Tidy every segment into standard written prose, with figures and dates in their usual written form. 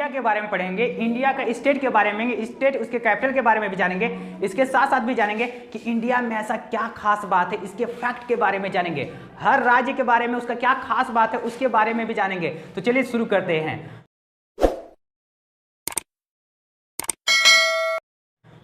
India के बारे में पढ़ेंगे, इंडिया का स्टेट के बारे में, स्टेट उसके कैपिटल के बारे में भी जानेंगे। इसके साथ साथ भी जानेंगे कि इंडिया में ऐसा क्या खास बात है, इसके फैक्ट के बारे में जानेंगे। हर राज्य के बारे में उसका क्या खास बात है उसके बारे में भी जानेंगे। तो चलिए शुरू करते हैं।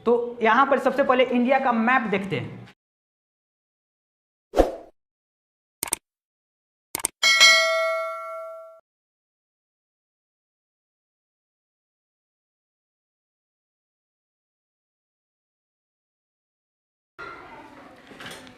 तो यहां पर सबसे पहले इंडिया का मैप देखते हैं।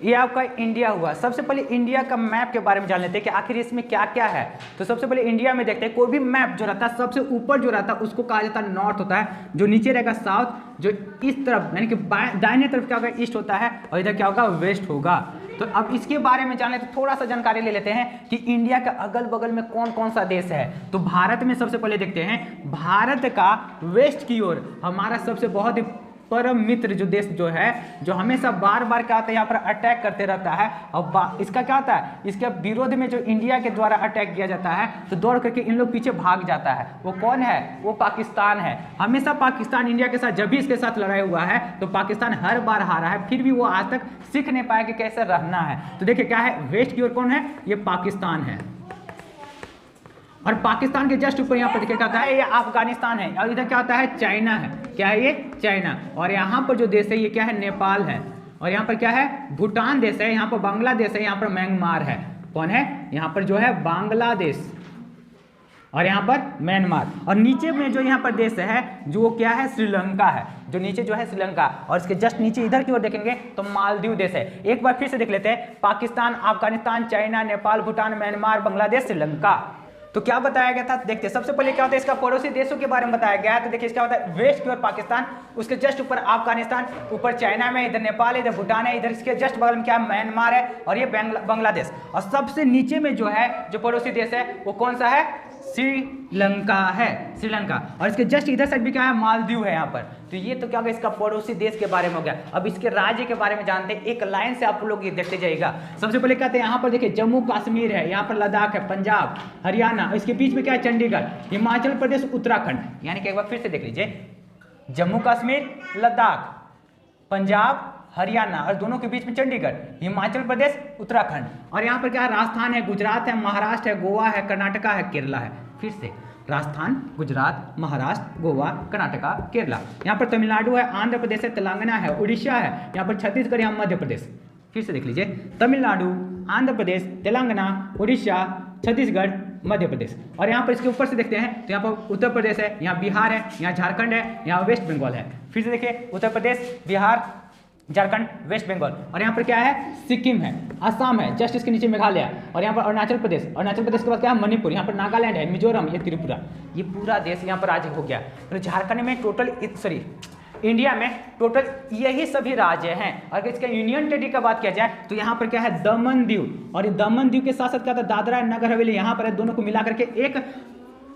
ये आपका इंडिया हुआ। सबसे पहले इंडिया का मैप के बारे में जान लेते हैं कि आखिर इसमें क्या क्या है। तो सबसे पहले इंडिया में देखते हैं, कोई भी मैप जो रहता है सबसे ऊपर जो रहता है उसको कहा जाता है नॉर्थ होता है, जो नीचे रहेगा साउथ, जो इस तरफ यानी कि दाहिने तरफ क्या होगा ईस्ट होता है, और इधर क्या होगा वेस्ट होगा। तो अब इसके बारे में जाने तो थोड़ा सा जानकारी ले लेते हैं कि इंडिया के अगल बगल में कौन कौन सा देश है। तो भारत में सबसे पहले देखते हैं, भारत का वेस्ट की ओर हमारा सबसे बहुत ही परम मित्र जो देश जो है, जो हमेशा बार बार क्या होता है यहाँ पर अटैक करते रहता है, और इसका क्या होता है, इसके विरोध में जो इंडिया के द्वारा अटैक किया जाता है तो दौड़ करके इन लोग पीछे भाग जाता है। वो कौन है? वो पाकिस्तान है। हमेशा पाकिस्तान इंडिया के साथ जब भी इसके साथ लड़ाई हुआ है तो पाकिस्तान हर बार हारा है, फिर भी वो आज तक सीख नहीं पाया कि कैसे रहना है। तो देखिए क्या है, वेस्ट की ओर कौन है? ये पाकिस्तान है, और पाकिस्तान के जस्ट ऊपर यहाँ पर देखिए क्या होता है, ये अफगानिस्तान है, और इधर क्या होता है, चाइना है। क्या है ये? चाइना। और यहाँ पर जो देश है ये क्या है, नेपाल है। और यहाँ पर क्या है, भूटान देश है। यहाँ पर बांग्लादेश है, यहाँ पर म्यांमार है। कौन है? यहाँ पर जो है बांग्लादेश, और यहाँ पर म्यांमार। और नीचे में जो यहाँ पर देश है जो क्या है, श्रीलंका है। जो नीचे जो है श्रीलंका, और इसके जस्ट नीचे इधर की ओर देखेंगे तो मालदीव देश है। एक बार फिर से देख लेते हैं, पाकिस्तान, अफगानिस्तान, चाइना, नेपाल, भूटान, म्यांमार, बांग्लादेश, श्रीलंका। तो क्या बताया गया था? देखते हैं सबसे पहले क्या होता है, इसका पड़ोसी देशों के बारे में बताया गया है। तो देखिए इसका होता है वेस्ट की ओर पाकिस्तान, उसके जस्ट ऊपर अफगानिस्तान, ऊपर चाइना में, इधर नेपाल है, इधर भूटान है, इधर इसके जस्ट बगल में क्या है, म्यांमार है, और ये बांग्लादेश। और सबसे नीचे में जो है जो पड़ोसी देश है वो कौन सा है? श्रीलंका है, श्रीलंका। और इसके जस्ट इधर साइड भी क्या है, मालदीव है यहाँ पर। तो ये तो क्या होगा, इसका पड़ोसी देश के बारे में हो गया। अब इसके राज्य के बारे में जानते हैं, एक लाइन से आप लोग ये देखते जाइएगा। सबसे पहले कहते हैं यहाँ पर देखिए जम्मू कश्मीर है, यहाँ पर लद्दाख है, पंजाब, हरियाणा, इसके बीच में क्या है, चंडीगढ़, हिमाचल प्रदेश, उत्तराखंड। यानी कि एक बार फिर से देख लीजिए, जम्मू कश्मीर, लद्दाख, पंजाब, हरियाणा, और दोनों के बीच में चंडीगढ़, हिमाचल प्रदेश, उत्तराखंड। और यहाँ पर क्या है, राजस्थान है, गुजरात है, महाराष्ट्र है, गोवा है, कर्नाटका है, केरला है। फिर से राजस्थान, गुजरात, महाराष्ट्र, गोवा, कर्नाटका, केरला। यहाँ पर तमिलनाडु है, आंध्र प्रदेश है, तेलंगाना है, उड़ीसा है, यहाँ पर छत्तीसगढ़, यहाँ मध्य प्रदेश। फिर से देख लीजिए, तमिलनाडु, आंध्र प्रदेश, तेलंगाना, उड़ीसा, छत्तीसगढ़, मध्य प्रदेश। और यहाँ पर इसके ऊपर से देखते हैं तो यहाँ पर उत्तर प्रदेश है, यहाँ बिहार है, यहाँ झारखंड है, यहाँ वेस्ट बंगाल है। फिर से देखिए, उत्तर प्रदेश, बिहार, झारखंड, वेस्ट बंगाल। और यहाँ पर क्या है, सिक्किम है, असम है, जस्ट इसके नीचे मेघालय, और यहाँ पर अरुणाचल प्रदेश, अरुणाचल प्रदेश के बाद क्या है, मणिपुर, यहाँ पर नागालैंड है, मिजोरम, ये त्रिपुरा। ये पूरा देश यहाँ पर राज्य हो गया। तो झारखंड में टोटल इंडिया में टोटल यही सभी राज्य हैं। अगर इसके यूनियन टेरिटरी का बात किया जाए तो यहाँ पर क्या है, दमन दीव, और ये दमन दीव के साथ साथ क्या था, दादरा नगर हवेली, यहाँ पर है, दोनों को मिला करके एक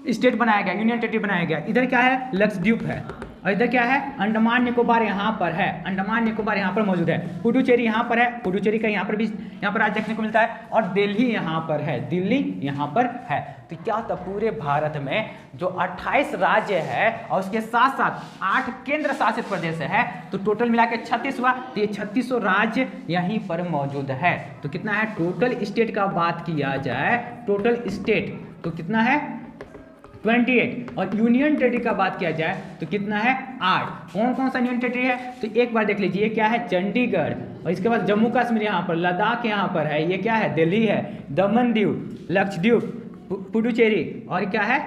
स्टेट बनाया गया, यूनियन टेरिटरी बनाया गया। इधर क्या है, लक्षद्वीप है, और इधर क्या है, अंडमान निकोबार यहाँ पर है, अंडमान निकोबार यहाँ पर मौजूद है, पुडुचेरी यहाँ पर है, पुडुचेरी का यहाँ पर भी यहाँ पर आज देखने को मिलता है, और दिल्ली यहाँ पर है, दिल्ली यहाँ पर है। तो क्या होता है, पूरे भारत में जो 28 राज्य है और उसके साथ साथ 8 केंद्र शासित प्रदेश है, तो टोटल मिला के 36 हुआ। तो ये 36 राज्य यहीं पर मौजूद है। तो कितना है टोटल स्टेट का बात किया जाए, टोटल स्टेट तो कितना है 28, और यूनियन टेरिटरी का बात किया जाए तो कितना है 8। कौन कौन सा यूनियन टेरिटरी है, तो एक बार देख लीजिए, क्या है, चंडीगढ़, और इसके बाद जम्मू कश्मीर यहाँ पर, लद्दाख यहाँ पर है, ये क्या है, दिल्ली है, दमन दीव, लक्षद्वीप, पुडुचेरी, और क्या है,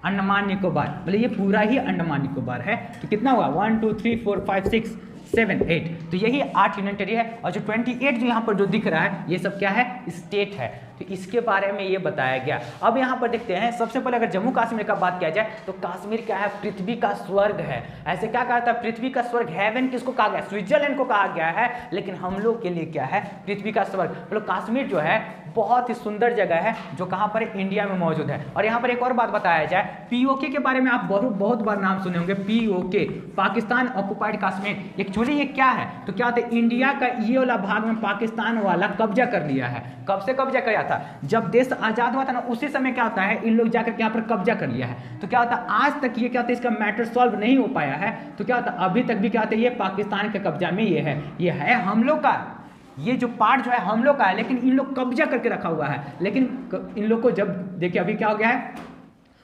अंडमान निकोबार। मतलब ये पूरा ही अंडमान निकोबार है। तो कितना हुआ, 1 2 3 4 5 6 7 8। तो यही 8 यूनियन टेरिटरी है, और जो 28 जो यहाँ पर जो दिख रहा है ये सब क्या है, स्टेट है। तो इसके बारे में ये बताया गया। अब यहाँ पर देखते हैं, सबसे पहले अगर जम्मू कश्मीर का बात किया जाए तो कश्मीर क्या है, पृथ्वी का स्वर्ग है। ऐसे क्या कहा था, पृथ्वी का स्वर्ग, हेवन किसको कहा गया, स्विट्जरलैंड को कहा गया है, लेकिन हम लोग के लिए क्या है, पृथ्वी का स्वर्ग। मतलब कश्मीर जो है बहुत ही सुंदर जगह है, जो कहाँ पर इंडिया में मौजूद है। और यहाँ पर एक और बात बताया जाए, पीओके के बारे में आप बहुत बार नाम सुने होंगे, PoK, Pakistan occupied Kashmir. Actually ये क्या है, तो क्या होता है, इंडिया का ये वाला भाग में पाकिस्तान वाला कब्जा कर लिया है। कब से कब्जा किया था, जब देश आजाद हुआ था ना उसी समय क्या होता है इन लोग जाकर के यहाँ पर कब्जा कर लिया है। तो क्या होता है आज तक ये क्या होता है इसका मैटर सॉल्व नहीं हो पाया है। तो क्या होता है अभी तक भी क्या होता है ये पाकिस्तान के कब्जा में ये है हम लोग का, ये जो पार्ट जो है हम लोग का है, लेकिन इन लोग कब्जा करके रखा हुआ है। लेकिन इन लोग को जब देखिए अभी क्या हो गया है,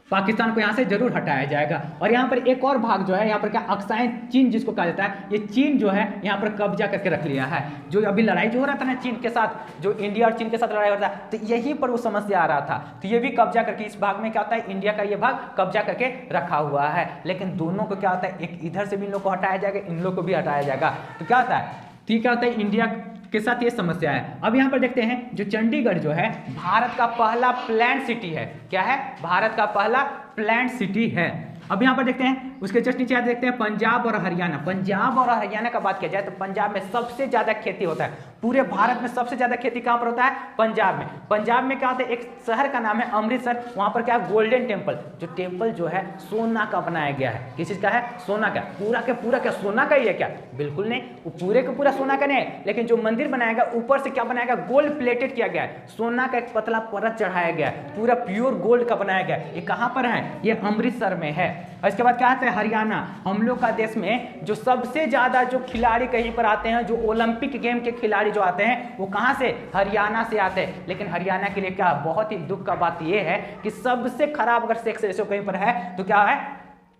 पाकिस्तान को यहाँ से जरूर हटाया जाएगा। और यहाँ पर एक और भाग जो है यहाँ पर क्या अक्साई चीन जिसको कहा जाता है, ये चीन जो है यहाँ पर कब्जा करके रख लिया है। जो अभी लड़ाई जो हो रहा था ना चीन के साथ, जो इंडिया और चीन के साथ लड़ाई हो रहा था, तो यहीं पर वो समस्या आ रहा था। तो ये भी कब्जा करके इस भाग में क्या होता है इंडिया का ये भाग कब्जा करके रखा हुआ है। लेकिन दोनों को क्या होता है एक इधर से भी इन लोग को हटाया जाएगा, इन लोग को भी हटाया जाएगा। तो क्या होता है ठीक क्या होता है इंडिया के साथ ये समस्या है। अब यहाँ पर देखते हैं जो चंडीगढ़ जो है भारत का पहला प्लान्ड सिटी है। क्या है? भारत का पहला प्लान्ड सिटी है। अब यहाँ पर देखते हैं उसके जस्ट नीचे देखते हैं पंजाब और हरियाणा। पंजाब और हरियाणा का बात किया जाए तो पंजाब में सबसे ज्यादा खेती होता है, पूरे भारत में सबसे ज्यादा खेती कहाँ पर होता है? पंजाब में। पंजाब में क्या होता है एक शहर का नाम है अमृतसर, वहां पर क्या है गोल्डन टेम्पल, जो टेम्पल जो है सोना का बनाया गया है। किस चीज का है? सोना का। पूरा के पूरा क्या सोना का ही है क्या? बिल्कुल नहीं, वो पूरे का पूरा सोना का नहीं है, लेकिन जो मंदिर बनाया गया ऊपर से क्या बनाया गया गोल्ड प्लेटेड किया गया है, सोना का एक पतला परत चढ़ाया गया है, पूरा प्योर गोल्ड का बनाया गया है। ये कहाँ पर है? ये अमृतसर में है। और इसके बाद क्या आता है हरियाणा। हम लोग का देश में जो सबसे ज्यादा जो खिलाड़ी कहीं पर आते हैं, जो ओलंपिक गेम के खिलाड़ी जो आते हैं वो कहां से? हरियाणा से आते हैं। लेकिन हरियाणा के लिए क्या बहुत ही दुख का बात यह है कि सबसे खराब अगर सेक्स रेशियो कहीं पर है तो क्या है?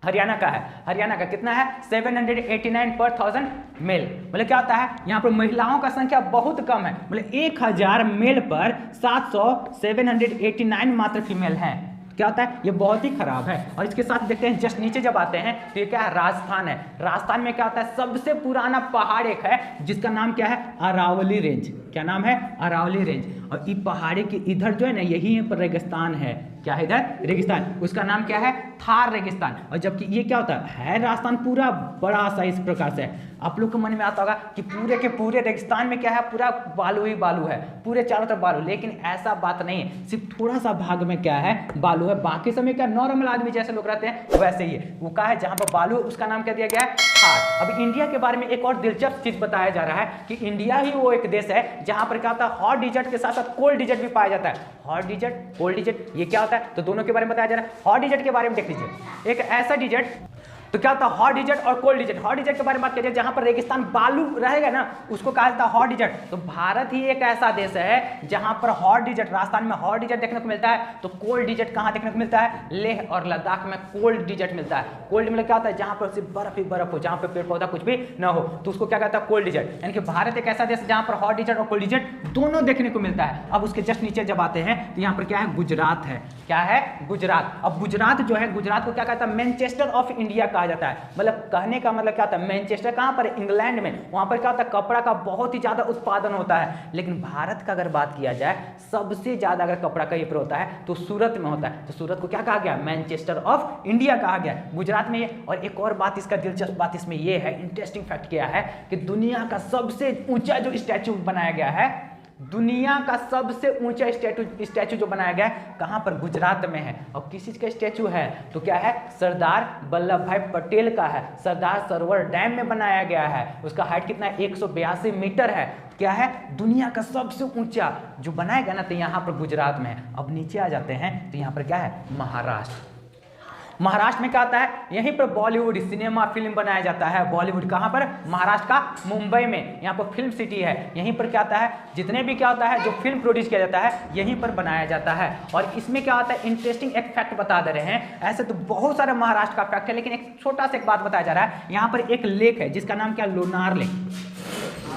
हरियाणा का है। हरियाणा का कितना है? 789 पर 1000 मेल। मतलब क्या होता है यहाँ पर महिलाओं का संख्या बहुत कम है, मतलब 1000 मेल पर 789 मात्र फीमेल हैं। क्या होता है ये बहुत ही खराब है। और इसके साथ देखते हैं जस्ट नीचे जब आते हैं तो ये क्या है? राजस्थान है। राजस्थान में क्या होता है सबसे पुराना पहाड़ एक है जिसका नाम क्या है? अरावली रेंज। क्या नाम है? अरावली रेंज। और इस पहाड़ी के इधर जो है ना यही पर रेगिस्तान है। क्या है इधर? रेगिस्तान। उसका नाम क्या है? थार रेगिस्तान। और जबकि ये क्या होता है राजस्थान पूरा बड़ा सा इस प्रकार से है। आप लोग को मन में आता होगा कि पूरे के पूरे रेगिस्तान में क्या है? पूरा बालू ही बालू है, पूरे चारों तरफ बालू। लेकिन ऐसा बात नहीं है, सिर्फ थोड़ा सा भाग में क्या है? बालू है। बाकी समय क्या नॉर्मल आदमी जैसे लोग रहते हैं वैसे ही है। वो क्या है जहां पर बालू उसका नाम क्या दिया गया है? थार। अब इंडिया के बारे में एक और दिलचस्प चीज बताया जा रहा है कि इंडिया ही वो एक देश है जहां पर क्या होता है हॉट डिजर्ट के साथ साथ कोल्ड डिजर्ट भी पाया जाता है। हॉट डिजर्ट, कोल्ड डिजर्ट, ये क्या होता है? तो दोनों के बारे में बताया जा रहा है। हॉट डिजर्ट के बारे में देख लीजिए, एक ऐसा डिजर्ट, तो क्या होता है हॉट डिजर्ट और कोल्ड डिजर्ट। हॉट डिजर्ट के बारे में बात किया जाए जहां पर रेगिस्तान बालू रहेगा ना उसको कहा जाता है हॉट डिजर्ट। तो भारत ही एक ऐसा देश है जहां पर हॉट डिजर्ट, राजस्थान में हॉट डिजर्ट देखने को मिलता है। तो कोल्ड डिजर्ट कहां देखने को मिलता है? लेह और लद्दाख में कोल्ड डिजर्ट मिलता है। कोल्ड मतलब क्या होता है? जहां पर सिर्फ बर्फ ही बर्फ हो, जहां पर पेड़ पौधा कुछ भी ना हो, तो उसको क्या कहता है? Cold desert. यानी कि भारत एक ऐसा देश है जहां पर हॉट डिजर्ट और कोल्ड डिजर्ट दोनों देखने को मिलता है। अब उसके जस्ट नीचे जब आते हैं तो यहाँ पर क्या है? गुजरात है। क्या है? गुजरात। अब गुजरात जो है, गुजरात को क्या कहता है? मैनचेस्टर ऑफ इंडिया कहा जाता है। मतलब कहने का मतलब क्या होता है? मैनचेस्टर कहां पर? इंग्लैंड में। वहां पर क्या होता है? कपड़ा का बहुत ही ज्यादा उत्पादन होता है। लेकिन भारत का अगर बात किया जाए सबसे ज्यादा अगर कपड़ा कहीं पर होता है तो सूरत में होता है। तो सूरत को क्या कहा गया? मैनचेस्टर ऑफ इंडिया कहा गया गुजरात में ये। और एक और बात इसका दिलचस्प बात इसमें यह है, इंटरेस्टिंग फैक्ट क्या है कि दुनिया का सबसे ऊंचा जो स्टैचू बनाया गया है, दुनिया का सबसे ऊंचा स्टैचू जो बनाया गया है कहां पर? गुजरात में है। और किस चीज का स्टैचू है? तो क्या है? सरदार वल्लभ भाई पटेल का है। सरदार सरोवर डैम में बनाया गया है। उसका हाइट कितना है? 182 मीटर है। क्या है? दुनिया का सबसे ऊंचा जो बनाया गया ना, तो यहाँ पर गुजरात में है। अब नीचे आ जाते हैं तो यहाँ पर क्या है? महाराष्ट्र। महाराष्ट्र में क्या आता है? यहीं पर बॉलीवुड सिनेमा फिल्म बनाया जाता है। बॉलीवुड कहां पर? महाराष्ट्र का मुंबई में। यहाँ पर फिल्म सिटी है। यहीं पर क्या आता है? जितने भी क्या होता है जो फिल्म प्रोड्यूस किया जाता है यहीं पर बनाया जाता है। और इसमें क्या होता है? इंटरेस्टिंग एक फैक्ट बता दे रहे हैं। ऐसे तो बहुत सारे महाराष्ट्र का फैक्ट है, लेकिन एक छोटा सा एक बात बताया जा रहा है। यहाँ पर एक लेक है जिसका नाम क्या? लोनार लेक।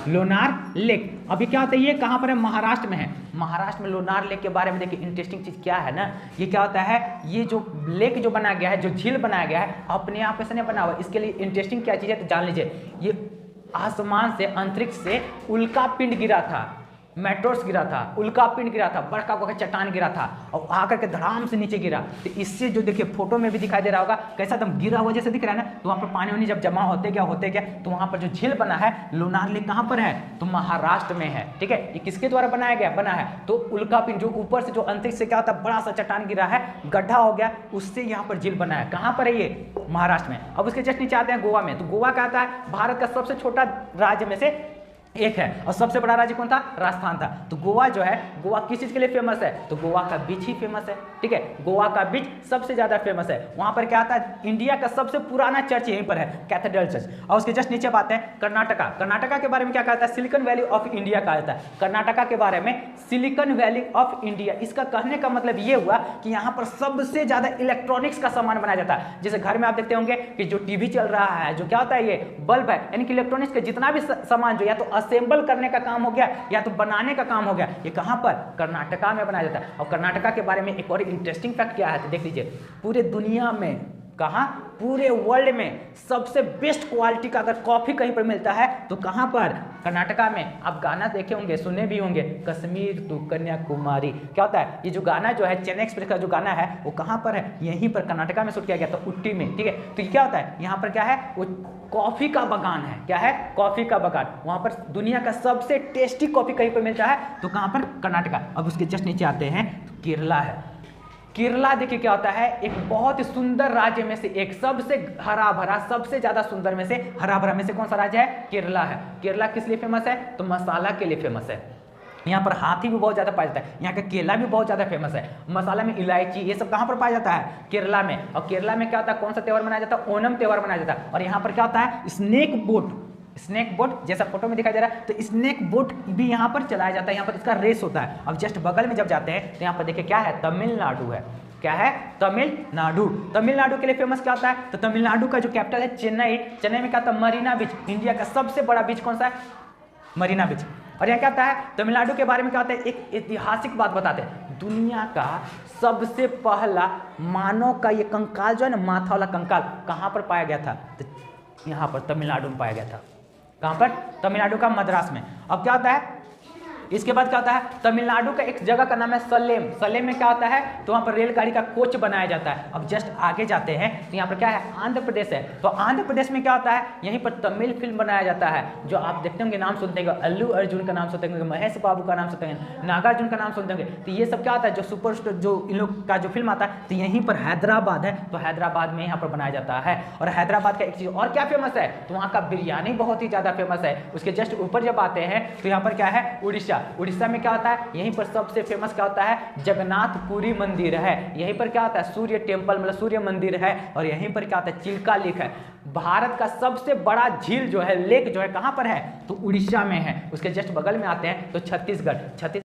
लोनार लेक। अभी क्या होता है? ये कहां पर है? महाराष्ट्र में है। महाराष्ट्र में लोनार लेक के बारे में देखिए इंटरेस्टिंग चीज क्या है ना, ये क्या होता है? ये जो लेक जो बनाया गया है, जो झील बनाया गया है, अपने आप से नहीं बना हुआ। इसके लिए इंटरेस्टिंग क्या चीज है तो जान लीजिए। ये आसमान से, अंतरिक्ष से उल्का पिंड गिरा था, मेट्रोस गिरा था, उल्का पिंड गिरा था, बड़का को चट्टान गिरा था और आकर के धड़ाम से नीचे गिरा। तो इससे जो देखिए फोटो में भी दिखाई दे रहा होगा कैसा एकदम गिरा हुआ जैसे दिख रहा है ना। तो वहाँ पर पानी वानी जब जमा होते गया तो वहाँ पर जो झील बना है लोनार लेक कहाँ पर है? तो महाराष्ट्र में है। ठीक है, ये किसके द्वारा बनाया गया? बना है तो उल्का पिंड जो ऊपर से जो अंतरिक्ष से क्या होता है बड़ा सा चट्टान गिरा है, गड्ढा हो गया, उससे यहाँ पर झील बना है। कहाँ पर है ये? महाराष्ट्र में। अब उसके जस्ट नीचे आते हैं गोवा में। तो गोवा क्या आता है? भारत का सबसे छोटा राज्य में से एक है। और सबसे बड़ा राज्य कौन था? राजस्थान था। तो गोवा जो है, गोवा किस चीज के लिए फेमस है? तो गोवा का बीच ही फेमस है, ठीक है। गोवा का बीच सबसे ज्यादा फेमस है। वहां पर क्या आता है? इंडिया का सबसे पुराना चर्च यहीं पर है, कैथेड्रल चर्च। और उसके जस्ट नीचे बात है कर्नाटका। कर्नाटका के बारे में क्या कहता है? सिलिकॉन वैली ऑफ इंडिया कहा जाता है कर्नाटका के बारे में, सिलिकॉन वैली ऑफ इंडिया। इसका कहने का मतलब ये हुआ कि यहाँ पर सबसे ज्यादा इलेक्ट्रॉनिक्स का सामान बनाया जाता है। जैसे घर में आप देखते होंगे कि जो टीवी चल रहा है, जो क्या होता है, ये बल्ब है, यानी कि इलेक्ट्रॉनिक्स का जितना भी सामान जो या तो असेंबल करने का काम हो गया या तो बनाने का काम हो गया, ये कहां पर? कर्नाटका में बनाया जाता है। और कर्नाटका के बारे में एक और इंटरेस्टिंग फैक्ट क्या है, तो देख लीजिए, पूरे दुनिया में, कहां? पूरे वर्ल्ड में सबसे बेस्ट क्वालिटी का अगर कॉफी कहीं पर मिलता है तो कहां पर? कर्नाटका में। आप गाना देखे होंगे, सुने भी होंगे, कश्मीर टू कन्याकुमारी। क्या होता है? ये जो गाना जो है, चेन्नई एक्सप्रेस का जो गाना है, वो कहां पर है? यहीं पर कर्नाटका में शूट किया गया था, उट्टी में, ठीक है। तो ये क्या होता है? यहाँ पर क्या है? वो कॉफी का बगान है। क्या है? कॉफी का बगान। वहां पर दुनिया का सबसे टेस्टी कॉफी कहीं पर मिलता है तो कहां पर? कर्नाटका। अब उसके जस्ट नीचे आते हैं तो केरला है। केरला देखिए क्या होता है, एक बहुत ही सुंदर राज्य में से एक, सबसे हरा भरा, सबसे ज्यादा सुंदर में से हरा भरा में से कौन सा राज्य है? केरला है। केरला किस लिए फेमस है? तो मसाला के लिए फेमस है। यहाँ पर हाथी भी बहुत ज्यादा पाया जाता है, यहाँ का केला भी बहुत ज्यादा फेमस है। मसाला में इलायची, ये सब कहाँ पर पाया जाता है? केरला में। और केरला में क्या होता है? कौन सा त्यौहार मनाया जाता है? ओणम त्यौहार मनाया जाता है। और यहाँ पर क्या होता है? स्नेक बोट, स्नेक बोट जैसा फोटो में दिखाई दे रहा है, तो स्नेक बोट भी यहाँ पर चलाया जाता है। यहाँ पर इसका रेस होता है। अब जस्ट बगल में जब जाते हैं तो यहाँ पर देखिए क्या है? तमिलनाडु है। क्या है? तमिलनाडु। तमिलनाडु के लिए फेमस क्या होता है? तो तमिलनाडु का जो कैपिटल है चेन्नई। चेन्नई में क्या होता है? मरीना बीच। इंडिया का सबसे बड़ा बीच कौन सा है? मरीना बीच। और यहाँ क्या होता है? तमिलनाडु के बारे में क्या होता है? एक ऐतिहासिक बात बताते हैं। दुनिया का सबसे पहला मानव का ये कंकाल जो है ना, माथा वाला कंकाल, कहाँ पर पाया गया था? तो यहाँ पर तमिलनाडु में पाया गया था। कहाँ पर? तमिलनाडु का मद्रास में। अब क्या होता है? इसके बाद क्या होता है? तमिलनाडु का एक जगह का नाम है सलेम। सलेम में क्या होता है? तो वहाँ पर रेलगाड़ी का कोच बनाया जाता है। अब जस्ट आगे जाते हैं तो यहाँ पर क्या है? आंध्र प्रदेश है। तो आंध्र प्रदेश में क्या होता है? यहीं पर तमिल फिल्म बनाया जाता है, जो आप देखते होंगे, नाम सुनते होंगे, अल्लू अर्जुन का नाम सुनते होंगे, महेश बाबू का नाम सुनते होंगे, नागार्जुन का नाम सुनते होंगे। तो ये सब क्या होता है? जो सुपरस्टार, जो इन लोग का जो फिल्म आता है, तो यहीं पर हैदराबाद है, तो हैदराबाद में यहाँ पर बनाया जाता है। और हैदराबाद का एक चीज और क्या फेमस है? तो वहाँ का बिरयानी बहुत ही ज्यादा फेमस है। उसके जस्ट ऊपर जब आते हैं तो यहाँ पर क्या है? उड़ीसा। उड़ीसा में क्या होता है? यहीं पर सबसे फेमस क्या होता है? जगन्नाथपुरी मंदिर है। यहीं पर क्या होता है? सूर्य टेम्पल, मतलब सूर्य मंदिर है। और यहीं पर क्या होता है? चिल्का लेक है। भारत का सबसे बड़ा झील जो है, लेक जो है, कहां पर है? तो उड़ीसा में है। उसके जस्ट बगल में आते हैं तो छत्तीसगढ़।